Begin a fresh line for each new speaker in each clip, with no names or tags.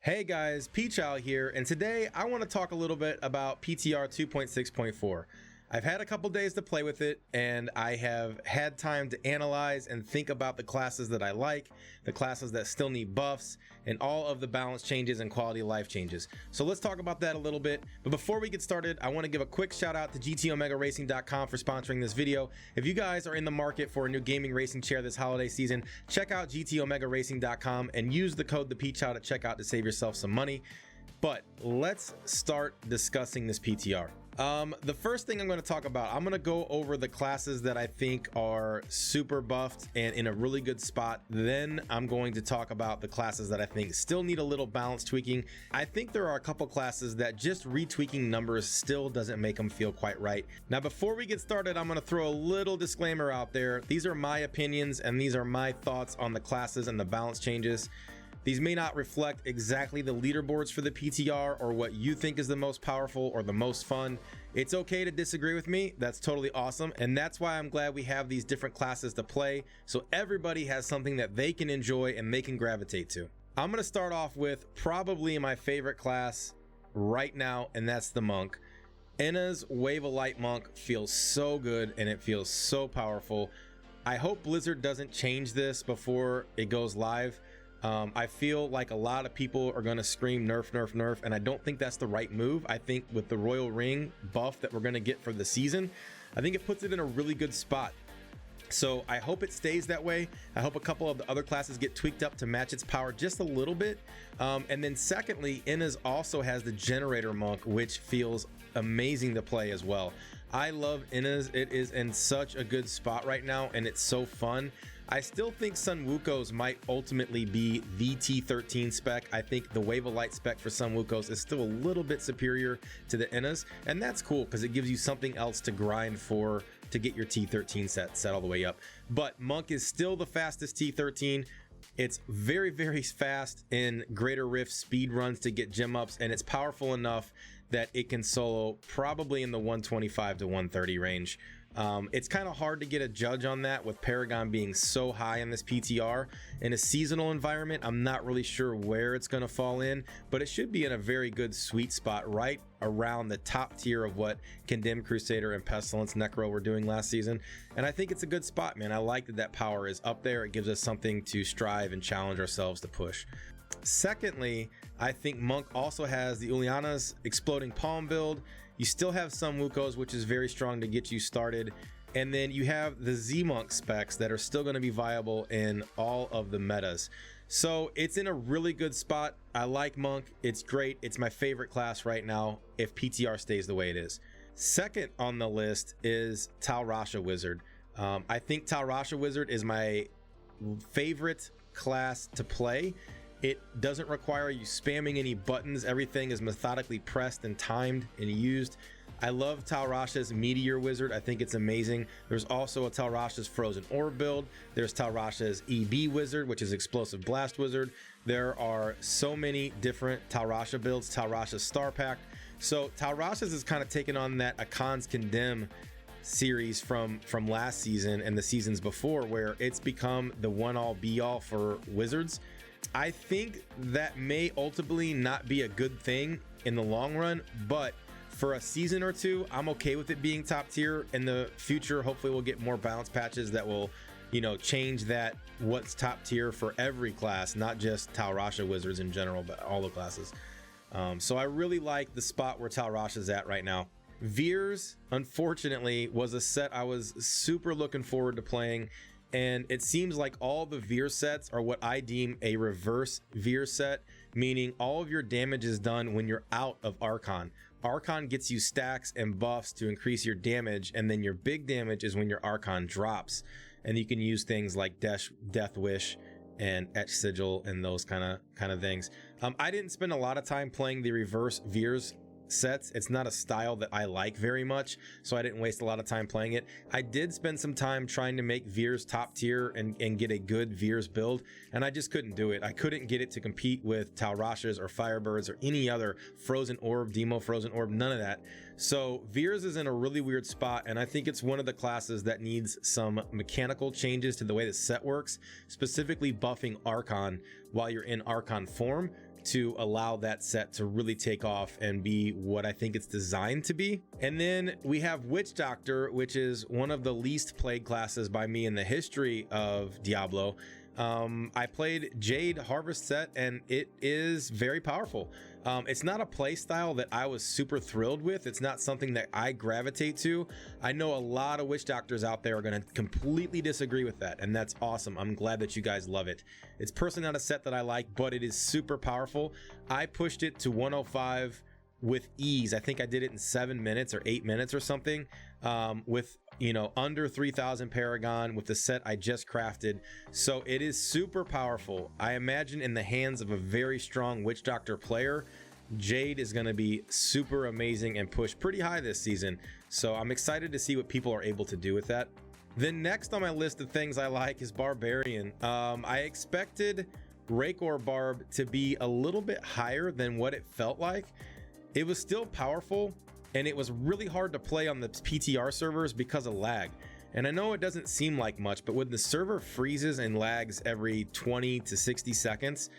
Hey guys, Pchild here, and today I want to talk a little bit about PTR 2.6.4. I've had a couple days to play with it, and I have had time to analyze and think about the classes that I like, the classes that still need buffs, and all of the balance changes and quality of life changes. So let's talk about that a little bit. But before we get started, I want to give a quick shout out to GTOmegaracing.com for sponsoring this video. If you guys are in the market for a new gaming racing chair this holiday season, check out GTOmegaracing.com and use the code Pchild at checkout to save yourself some money. But let's start discussing this PTR. The first thing I'm going to talk about, I'm going to go over the classes that I think are super buffed and in a really good spot. Then I'm going to talk about the classes that I think still need a little balance tweaking. I think there are a couple classes that just retweaking numbers still doesn't make them feel quite right. Now, before we get started, I'm going to throw a little disclaimer out there. These are my opinions and these are my thoughts on the classes and the balance changes. These may not reflect exactly the leaderboards for the PTR or what you think is the most powerful or the most fun. It's okay to disagree with me. That's totally awesome. And that's why I'm glad we have these different classes to play, so everybody has something that they can enjoy and they can gravitate to. I'm going to start off with probably my favorite class right now, and that's the Monk. Inna's Wave of Light Monk feels so good and it feels so powerful. I hope Blizzard doesn't change this before it goes live. I feel like a lot of people are going to scream nerf, nerf, nerf, and I don't think that's the right move. I think with the Royal Ring buff that we're going to get for the season, I think it puts it in a really good spot. So I hope it stays that way. I hope a couple of the other classes get tweaked up to match its power just a little bit. And then secondly, Inna's also has the Generator Monk, which feels amazing to play as well. I love Inna's. It is in such a good spot right now, and it's so fun. I still think Sun Wuko's might ultimately be the T13 spec. I think the Wave of Light spec for Sun Wuko's is still a little bit superior to the Inna's, and that's cool because it gives you something else to grind for to get your T13 set all the way up. But Monk is still the fastest T13. It's very, very fast in Greater Rift speed runs to get gem ups, and it's powerful enough that it can solo probably in the 125 to 130 range. It's kind of hard to get a judge on that with Paragon being so high in this PTR. In a seasonal environment, I'm not really sure where it's going to fall in, but it should be in a very good sweet spot right around the top tier of what Condemned, Crusader, and Pestilence Necro were doing last season. And I think it's a good spot, man. I like that that power is up there. It gives us something to strive and challenge ourselves to push. Secondly, I think Monk also has the Uliana's Exploding Palm build. You still have some Wuko's, which is very strong to get you started. And then you have the Z-Monk specs that are still going to be viable in all of the metas. So it's in a really good spot. I like Monk. It's great. It's my favorite class right now if PTR stays the way it is. Second on the list is Tal Rasha Wizard. I think Tal Rasha Wizard is my favorite class to play. It doesn't require you spamming any buttons. Everything is methodically pressed and timed and used. I love Tal Rasha's Meteor Wizard. I think it's amazing. There's also a Tal Rasha's Frozen Orb build. There's Tal Rasha's EB Wizard, which is Explosive Blast Wizard. There are so many different Tal Rasha builds. Tal Rasha's Star Pack. So Tal Rasha's is kind of taking on that Akan's Condemn series from last season and the seasons before, where it's become the one-all be-all for wizards. I think that may ultimately not be a good thing in the long run, but for a season or two, I'm okay with it being top tier. In the future, hopefully we'll get more balance patches that will, you know, change that what's top tier for every class, not just Tal Rasha Wizards in general, but all the classes. So I really like the spot where Tal Rasha's at right now. Veers, unfortunately, was a set I was super looking forward to playing. And it seems like all the Veer sets are what I deem a reverse Veer set, meaning all of your damage is done when you're out of Archon. Archon gets you stacks and buffs to increase your damage, and then your big damage is when your Archon drops. And you can use things like Death Wish and Etch Sigil and those kind of things. I didn't spend a lot of time playing the reverse Veers sets. It's not a style that I like very much, so I didn't waste a lot of time playing it. I did spend some time trying to make Veers top tier and get a good Veers build, and I just couldn't do it. I couldn't get it to compete with Tal Rasha's or Firebirds or any other Frozen Orb, Demo Frozen Orb, none of that. So Veers is in a really weird spot, and I think it's one of the classes that needs some mechanical changes to the way the set works, specifically buffing Archon while you're in Archon form to allow that set to really take off and be what I think it's designed to be. And then we have Witch Doctor, which is one of the least played classes by me in the history of Diablo. I played Jade Harvest set and it is very powerful. It's not a play style that I was super thrilled with. It's not something that I gravitate to. I know a lot of Witch Doctors out there are going to completely disagree with that, and that's awesome. I'm glad that you guys love it. It's personally not a set that I like, but it is super powerful. I pushed it to 105 with ease. I think I did it in 7 minutes or 8 minutes or something, with, you know, under 3,000 Paragon with the set I just crafted. So it is super powerful. I imagine in the hands of a very strong Witch Doctor player, Jade is going to be super amazing and push pretty high this season. So I'm excited to see what people are able to do with that. Then next on my list of things I like is Barbarian. I expected Rancor Barb to be a little bit higher than what it felt like. It was still powerful, and it was really hard to play on the PTR servers because of lag. And I know it doesn't seem like much, but when the server freezes and lags every 20 to 60 seconds,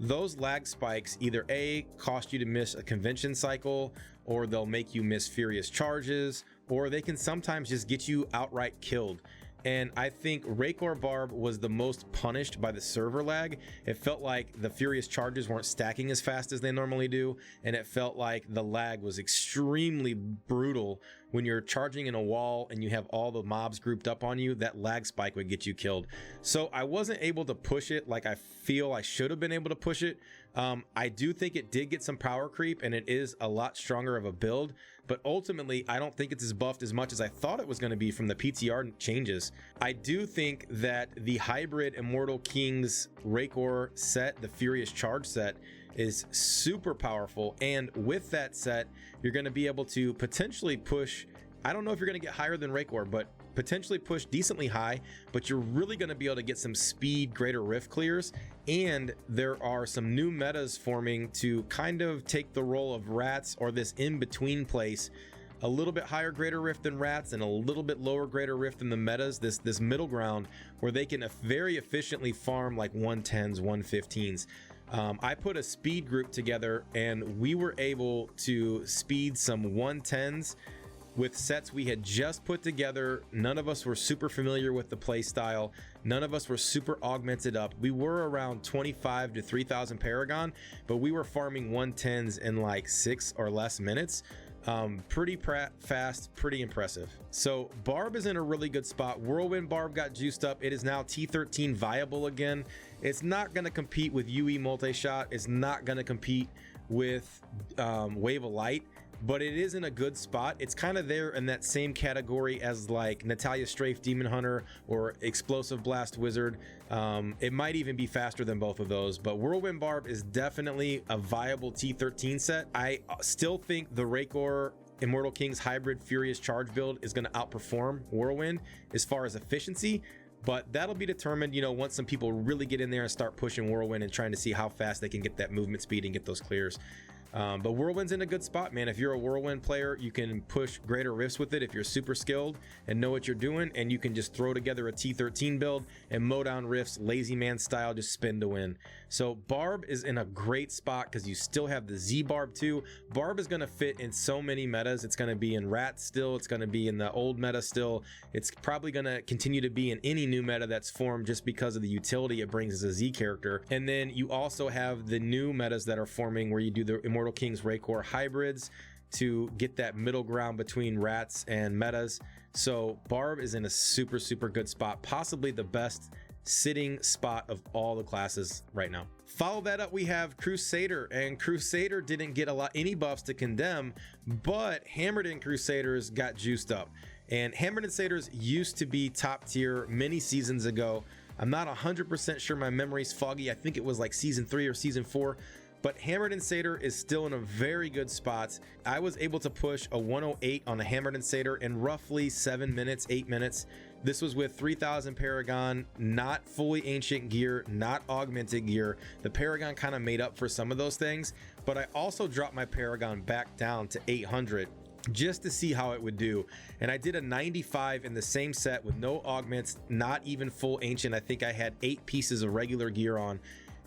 those lag spikes either A, cost you to miss a convention cycle, or they'll make you miss furious charges, or they can sometimes just get you outright killed. And I think Rancor Barb was the most punished by the server lag. It felt like the furious charges weren't stacking as fast as they normally do, and it felt like the lag was extremely brutal. When you're charging in a wall and you have all the mobs grouped up on you, that lag spike would get you killed. So I wasn't able to push it like I feel I should have been able to push it. I do think it did get some power creep, and it is a lot stronger of a build, but ultimately I don't think it's as buffed as much as I thought it was going to be from the PTR changes. I do think that the hybrid Immortal Kings Rancor set, the Furious Charge set, is super powerful, and with that set you're going to be able to potentially push, I don't know if you're going to get higher than Rancor, but potentially push decently high, but you're really going to be able to get some speed greater rift clears. And there are some new metas forming to kind of take the role of rats, or this in-between place, a little bit higher greater rift than rats and a little bit lower greater rift than the metas, this middle ground where they can very efficiently farm like 110s 115s. I put a speed group together and we were able to speed some 110s with sets we had just put together. None of us were super familiar with the play style. None of us were super augmented up. We were around 25 to 3,000 Paragon, but we were farming 110s in like 6 or less minutes. Pretty fast, pretty impressive. So Barb is in a really good spot. Whirlwind Barb got juiced up. It is now T13 viable again. It's not going to compete with UE multi-shot. It's not going to compete with Wave of Light, but it is in a good spot. It's kind of there in that same category as like Natalia Strafe Demon Hunter or Explosive Blast Wizard. It might even be faster than both of those, but Whirlwind Barb is definitely a viable T13 set. I still think the Rancor Immortal Kings hybrid Furious Charge build is going to outperform Whirlwind as far as efficiency, but that'll be determined, you know, once some people really get in there and start pushing Whirlwind and trying to see how fast they can get that movement speed and get those clears. But Whirlwind's in a good spot, man. If you're a Whirlwind player, you can push greater rifts with it if you're super skilled and know what you're doing, and you can just throw together a T13 build and mow down rifts lazy man style, just spin to win. So Barb is in a great spot because you still have the Z Barb too. Barb is going to fit in so many metas. It's going to be in Rat still, it's going to be in the old meta still, it's probably going to continue to be in any new meta that's formed just because of the utility it brings as a Z character. And then you also have the new metas that are forming where you do the Immortal Kings Rancor hybrids to get that middle ground between rats and metas. So Barb is in a super good spot, possibly the best sitting spot of all the classes right now. Follow that up, we have Crusader, and Crusader didn't get any buffs to condemn, but Hammered in Crusaders got juiced up. And Hammered in Crusaders used to be top tier many seasons ago. I'm not 100% sure, my memory's foggy. I think it was like season 3 or season 4. But Hammered and Satyr is still in a very good spot. I was able to push a 108 on a Hammered and Satyr in roughly 7 minutes, 8 minutes. This was with 3,000 Paragon, not fully ancient gear, not augmented gear. The Paragon kind of made up for some of those things, but I also dropped my Paragon back down to 800 just to see how it would do. And I did a 95 in the same set with no augments, not even full ancient. I think I had 8 pieces of regular gear on.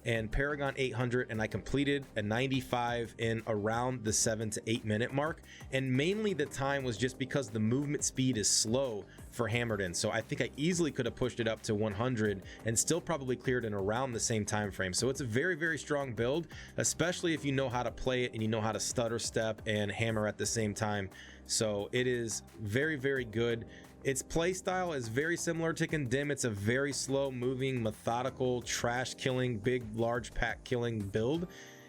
and Paragon 800, and I completed a 95 in around the 7 to 8 minute mark. And mainly the time was just because the movement speed is slow for Hammered In. So I think I easily could have pushed it up to 100 and still probably cleared in around the same time frame. So it's a very, very strong build, especially if you know how to play it and you know how to stutter step and hammer at the same time. So it is very, very good. Its playstyle is very similar to Condemn. It's a very slow moving, methodical, trash killing, big, large pack killing build.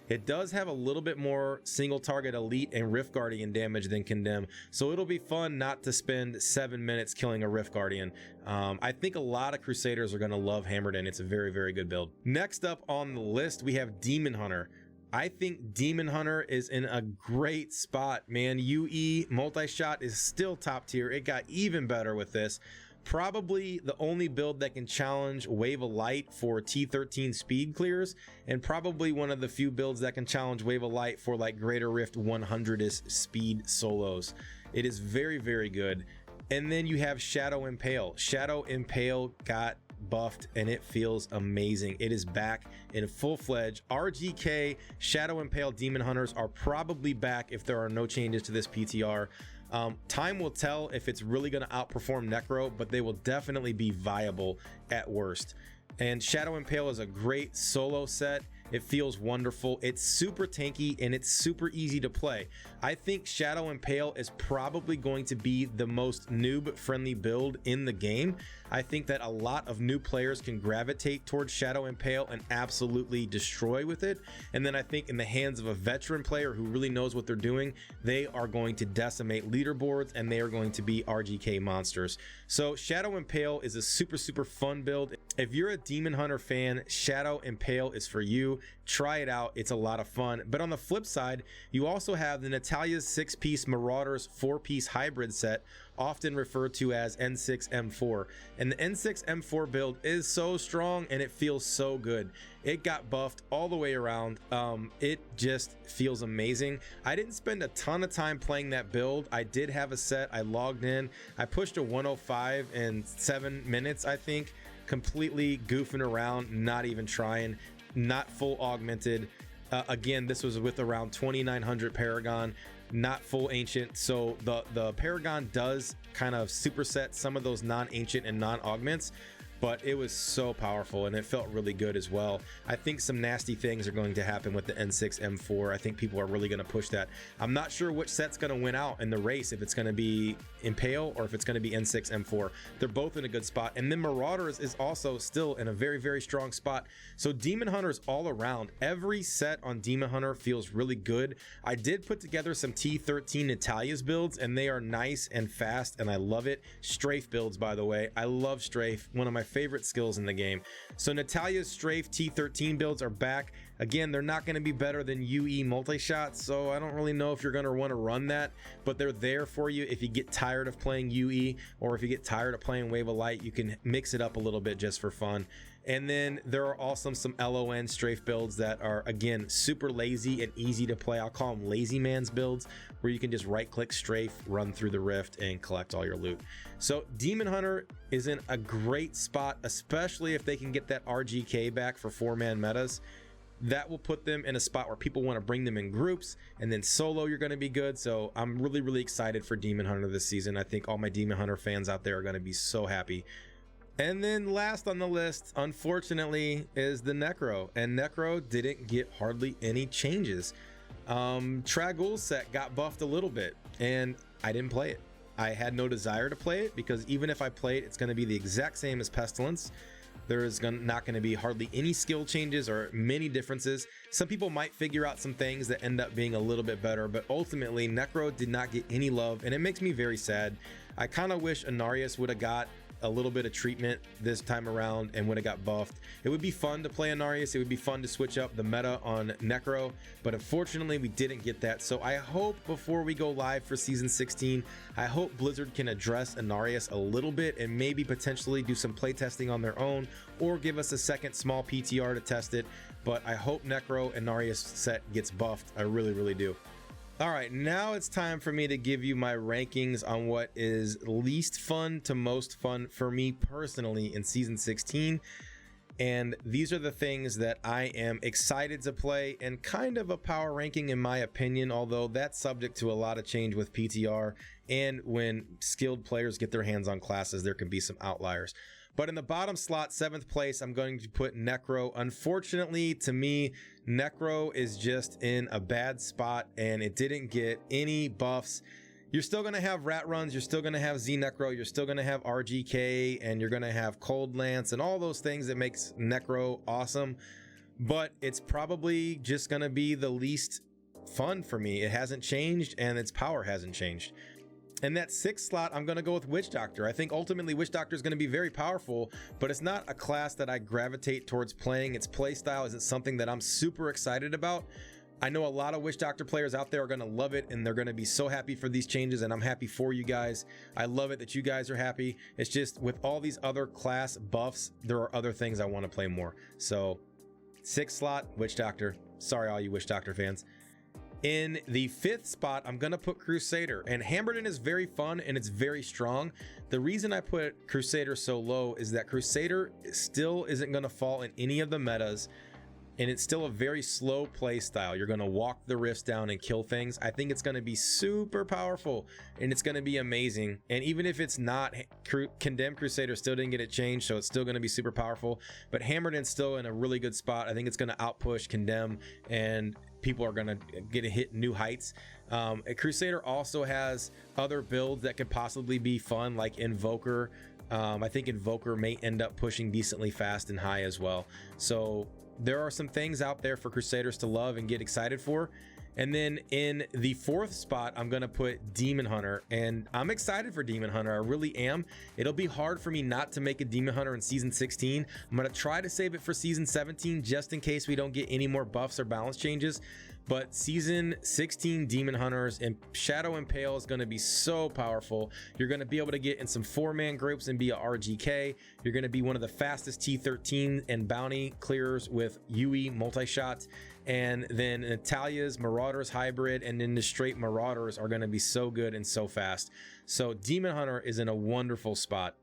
It does have a little bit more single target elite and Rift Guardian damage than Condemn, so it'll be fun not to spend 7 minutes killing a Rift Guardian. I think a lot of Crusaders are going to love Hammered In. It's a very, very good build. Next up on the list, we have Demon Hunter. I think Demon Hunter is in a great spot, man. UE multi-shot is still top tier. It got even better with this. Probably the only build that can challenge Wave of Light for T13 speed clears, and probably one of the few builds that can challenge Wave of Light for like Greater Rift 100th speed solos. It is very, very good. And then you have Shadow Impale. Shadow Impale got buffed and it feels amazing. It is back in full-fledged RGK. Shadow Impale Demon Hunters are probably back if there are no changes to this PTR. Time will tell if it's really going to outperform Necro, but they will definitely be viable at worst. And Shadow Impale is a great solo set. It feels wonderful. It's super tanky and it's super easy to play. I think Shadow Impale is probably going to be the most noob friendly build in the game. I think that a lot of new players can gravitate towards Shadow Impale and absolutely destroy with it. And then I think in the hands of a veteran player who really knows what they're doing, they are going to decimate leaderboards and they are going to be RGK monsters. So Shadow Impale is a super, super fun build. If you're a Demon Hunter fan, Shadow Impale is for you. Try it out. It's a lot of fun. But on the flip side, you also have the Natalia's 6-piece Marauders 4-piece hybrid set, often referred to as N6M4. And the N6M4 build is so strong and it feels so good. It got buffed all the way around. It just feels amazing. I didn't spend a ton of time playing that build. I did have a set. I logged in. I pushed a 105 in 7 minutes, I think. Completely goofing around, not even trying, not full augmented. Again, this was with around 2900 Paragon, not full ancient. So the Paragon does kind of superset some of those non-ancient and non-augments, but it was so powerful and it felt really good as well. I think some nasty things are going to happen with the N6M4. I think people are really going to push that. I'm not sure which set's going to win out in the race, if it's going to be Impale or if it's going to be N6M4. They're both in a good spot. And then Marauders is also still in a very, very strong spot. So Demon Hunters all around. Every set on Demon Hunter feels really good. I did put together some T13 Natalia's builds and they are nice and fast and I love it. Strafe builds, by the way. I love Strafe, one of my favorite skills in the game. So Natalia's Strafe T13 builds are back. Again, they're not going to be better than UE multi-shots, so I don't really know if you're going to want to run that, but they're there for you if you get tired of playing UE, or if you get tired of playing Wave of Light, you can mix it up a little bit just for fun. And then there are also some LON strafe builds that are, again, super lazy and easy to play. I'll call them lazy man's builds, where you can just right click strafe, run through the rift and collect all your loot. So Demon Hunter is in a great spot, especially if they can get that RGK back for 4-man metas. That will put them in a spot where people want to bring them in groups, and then solo you're going to be good. So I'm really, really excited for Demon Hunter this season. I think all my Demon Hunter fans out there are going to be so happy. And then last on the list, unfortunately, is the Necro, and Necro didn't get hardly any changes. Tragul's set got buffed a little bit and I didn't play it. I had no desire to play it because even if I play it, it's going to be the exact same as Pestilence. There is not going to be hardly any skill changes or many differences. Some people might figure out some things that end up being a little bit better, but ultimately Necro did not get any love, and it makes me very sad. I kind of wish Anarius would have got a little bit of treatment this time around and would have got buffed. It would be fun to play Anarius. It would be fun to switch up the meta on Necro, but unfortunately we didn't get that. So I hope before we go live for season 16, I hope Blizzard can address Anarius a little bit and maybe potentially do some playtesting on their own, or give us a second small PTR to test it. But I hope Necro Anarius set gets buffed. I really, really do. All right, now it's time for me to give you my rankings on what is least fun to most fun for me personally in season 16. And these are the things that I am excited to play, and kind of a power ranking in my opinion, although that's subject to a lot of change with PTR, and when skilled players get their hands on classes, there can be some outliers. But in the bottom slot, 7th place, I'm going to put Necro. Unfortunately, to me, Necro is just in a bad spot, and it didn't get any buffs. You're still going to have rat runs, you're still going to have Z Necro, you're still going to have RGK, and you're going to have Cold Lance and all those things that makes Necro awesome. But it's probably just going to be the least fun for me. It hasn't changed, and its power hasn't changed. In that 6th slot, I'm going to go with Witch Doctor. I think ultimately Witch Doctor is going to be very powerful, but it's not a class that I gravitate towards playing. Its playstyle isn't something that I'm super excited about. I know a lot of Witch Doctor players out there are going to love it, and they're going to be so happy for these changes, and I'm happy for you guys. I love it that you guys are happy. It's just with all these other class buffs, there are other things I want to play more. So 6th slot, Witch Doctor. Sorry, all you Witch Doctor fans. In the 5th spot, I'm going to put Crusader, and Hammerden is very fun and it's very strong. The reason I put Crusader so low is that Crusader still isn't going to fall in any of the metas, and it's still a very slow play style. You're going to walk the rifts down and kill things. I think it's going to be super powerful, and it's going to be amazing. And even if it's not, Condemned Crusader still didn't get it changed, so it's still going to be super powerful. But Hammerden's still in a really good spot. I think it's going to outpush Condemn, and people are going to get to hit new heights. Crusader also has other builds that could possibly be fun, like Invoker. I think Invoker may end up pushing decently fast and high as well. So there are some things out there for Crusaders to love and get excited for. And then in the 4th spot, I'm going to put Demon Hunter, and I'm excited for Demon Hunter. I really am. It'll be hard for me not to make a Demon Hunter in season 16. I'm going to try to save it for season 17 just in case we don't get any more buffs or balance changes. But season 16 Demon Hunters and Shadow Impale is going to be so powerful. You're going to be able to get in some 4-man groups and be a RGK. You're going to be one of the fastest T13 and bounty clearers with UE multi-shot. And then Natalia's Marauders hybrid and then the straight Marauders are going to be so good and so fast. So Demon Hunter is in a wonderful spot.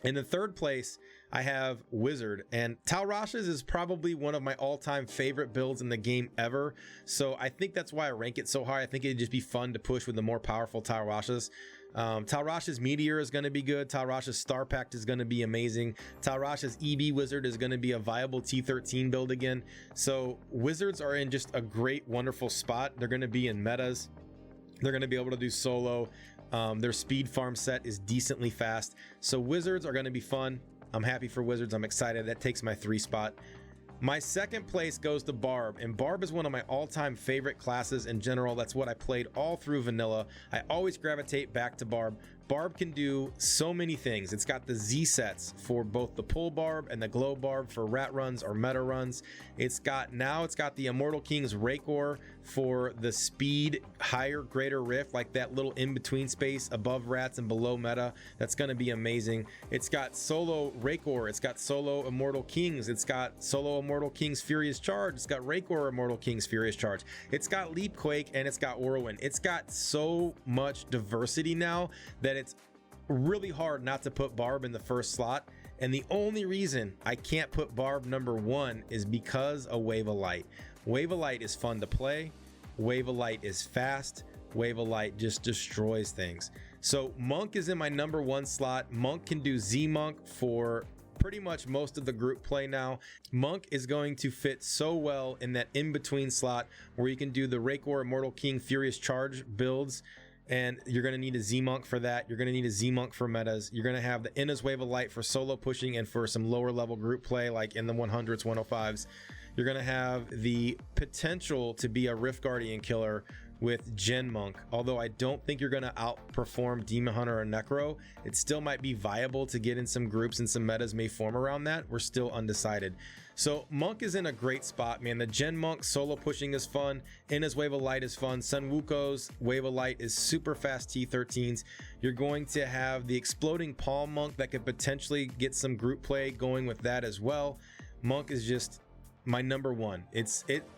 In the 3rd place, I have Wizard, and Tal Rasha's is probably one of my all-time favorite builds in the game ever. So I think that's why I rank it so high. I think it'd just be fun to push with the more powerful Tal Rasha's. Tal Rasha's Meteor is going to be good. Tal Rasha's Star Pact is going to be amazing. Tal Rasha's EB Wizard is going to be a viable T13 build again. So Wizards are in just a great, wonderful spot. They're going to be in metas. They're going to be able to do solo. Their speed farm set is decently fast. So Wizards are going to be fun. I'm happy for Wizards. I'm excited. That takes my 3 spot. My 2nd place goes to Barb, and Barb is one of my all-time favorite classes in general. That's what I played all through vanilla. I always gravitate back to Barb. Barb can do so many things. It's got the Z sets for both the pull Barb and the glow Barb for rat runs or meta runs. It's got the Immortal King's Rakor for the speed higher greater rift, like that little in-between space above rats and below meta. That's going to be amazing. It's got solo Rakor, it's got solo Immortal Kings, it's got solo Immortal King's Furious Charge, it's got Rakor Immortal King's Furious Charge, it's got Leapquake, and it's got Whirlwind. It's got so much diversity now that it's really hard not to put Barb in the 1st slot. And the only reason I can't put Barb number 1 is because of Wave of Light. Wave of Light is fun to play. Wave of Light is fast. Wave of Light just destroys things. So Monk is in my number 1 slot. Monk can do Z Monk for pretty much most of the group play now. Monk is going to fit so well in that in-between slot where you can do the Rakor Immortal King Furious Charge builds. And you're going to need a Z-Monk for that. You're going to need a Z-Monk for metas. You're going to have the Inna's Wave of Light for solo pushing and for some lower level group play like in the 100s, 105s. You're going to have the potential to be a Rift Guardian killer with Gen Monk. Although I don't think you're going to outperform Demon Hunter or Necro, it still might be viable to get in some groups, and some metas may form around that. We're still undecided. So Monk is in a great spot, man. The Gen Monk solo pushing is fun. Inna's Wave of Light is fun. Sun Wuko's Wave of Light is super fast T13s. You're going to have the Exploding Palm Monk that could potentially get some group play going with that as well. Monk is just my number 1.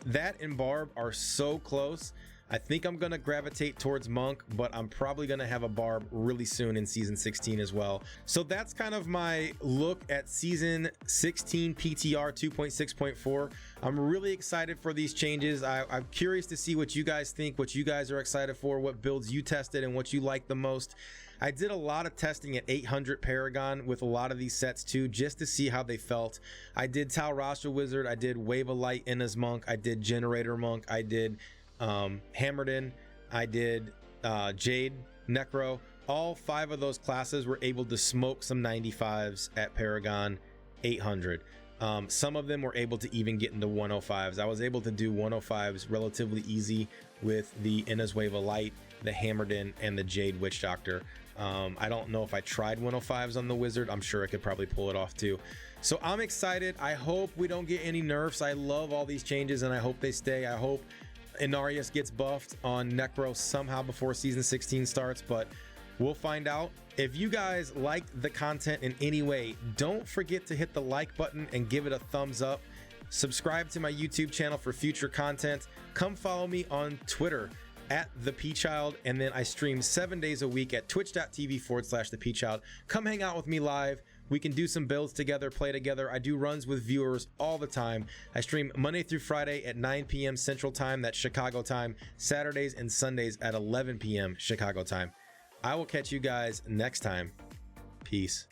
That and Barb are so close, I think I'm gonna gravitate towards Monk, but I'm probably gonna have a Barb really soon in season 16 as well. So that's kind of my look at season 16 PTR 2.6.4. I'm really excited for these changes. I'm curious to see what you guys think, what you guys are excited for, what builds you tested and what you like the most. I did a lot of testing at 800 Paragon with a lot of these sets too, just to see how they felt. I did Tal Rasha Wizard, I did Wave of Light Inna's Monk, I did Generator Monk, I did Hammerden, I did Jade, Necro. All 5 of those classes were able to smoke some 95s at Paragon 800. Some of them were able to even get into 105s. I was able to do 105s relatively easy with the Inna's Wave of Light, the Hammerden, and the Jade Witch Doctor. I don't know if I tried 105s on the Wizard. I'm sure I could probably pull it off too. So I'm excited. I hope we don't get any nerfs. I love all these changes and I hope they stay. I hope Inarius gets buffed on Necro somehow before season 16 starts, but we'll find out. If you guys liked the content in any way, don't forget to hit the like button and give it a thumbs up. Subscribe to my YouTube channel for future content. Come follow me on Twitter at the Pchild, and then I stream 7 days a week at twitch.tv/the Pchild. Come hang out with me live. We can do some builds together, play together. I do runs with viewers all the time. I stream Monday through Friday at 9 p.m. Central Time, that's Chicago time, Saturdays and Sundays at 11 p.m. Chicago time. I will catch you guys next time. Peace.